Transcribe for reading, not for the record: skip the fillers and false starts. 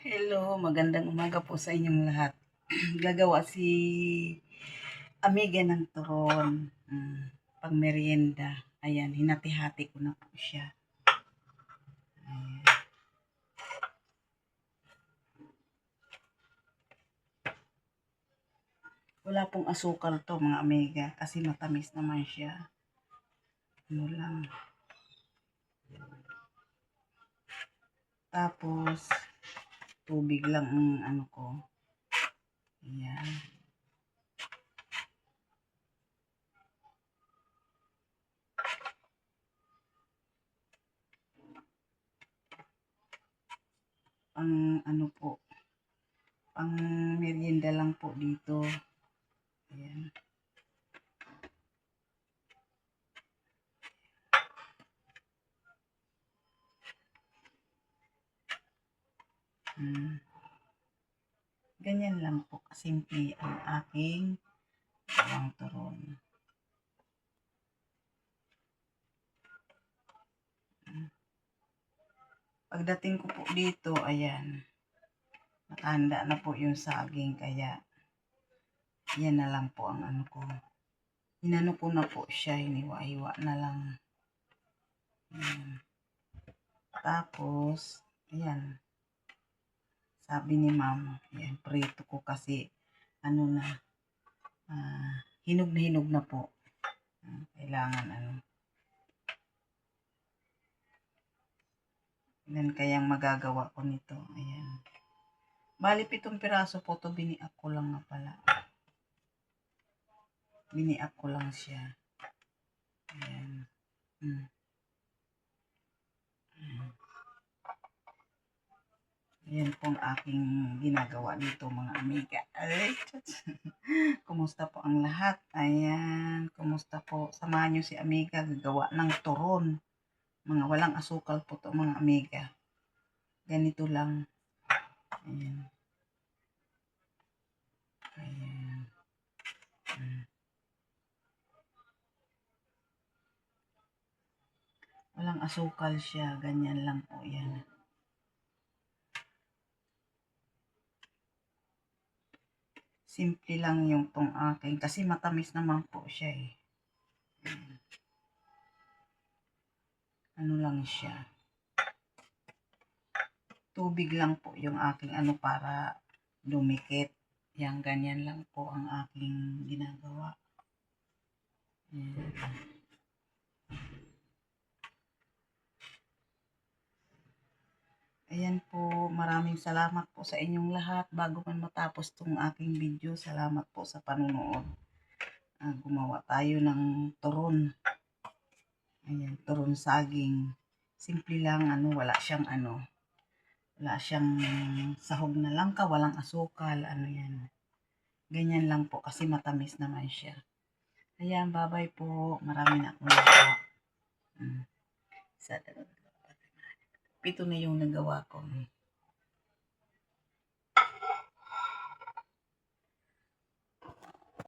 Hello, magandang umaga po sa inyong lahat. Gagawa si Amiga ng turon, pang merienda. Ayan, hinati-hati ko na po siya. Ayan. Wala pong asukal to mga amiga kasi matamis naman siya. Ano lang. Tapos, tubig lang ang ano ko. Ayan. Pang ano po, pang merienda lang po dito. Ayan. Ganyan lang po kasimple ang aking gawang turon. Pagdating ko po dito, ayan, nakahanda na po yung saging, kaya yan na lang po ang ano ko. Inano ko na po siya, hiniwa-hiwa na lang. Ayan. Tapos, ayan, sabi ni ma'am, ayan, prito ko kasi, ano na, hinog na po. Kailangan ano. Ilan kayang magagawa ko nito, ayan. Bali 7 piraso po to, biniak ko lang nga pala. Biniak ko lang siya. Ayan. Ayan po ang aking ginagawa dito mga amiga. Ay, kumusta po ang lahat? Ayan, kumusta po? Samahan nyo si amiga gagawa ng turon. Mga walang asukal po to mga amiga. Ganito lang. Ayan. Ayan. Walang asukal siya. Ganyan lang po yan. Simple lang yung tong aking. Kasi matamis naman po siya eh. Ano lang siya. Tubig lang po yung aking ano para dumikit. Yang ganyan lang po ang aking ginagawa. Ayan. Ayan po, maraming salamat po sa inyong lahat. Bago man matapos tong aking video, salamat po sa panunood. Gumawa tayo ng turon. Ayan, turon saging. Simple lang, ano, wala siyang ano. Wala siyang sahog na langka, walang asukal, ano yan. Ganyan lang po kasi matamis naman siya. Ayan, bye-bye po. Marami na akong nagawa. Sa 7 na yung nagawa ko.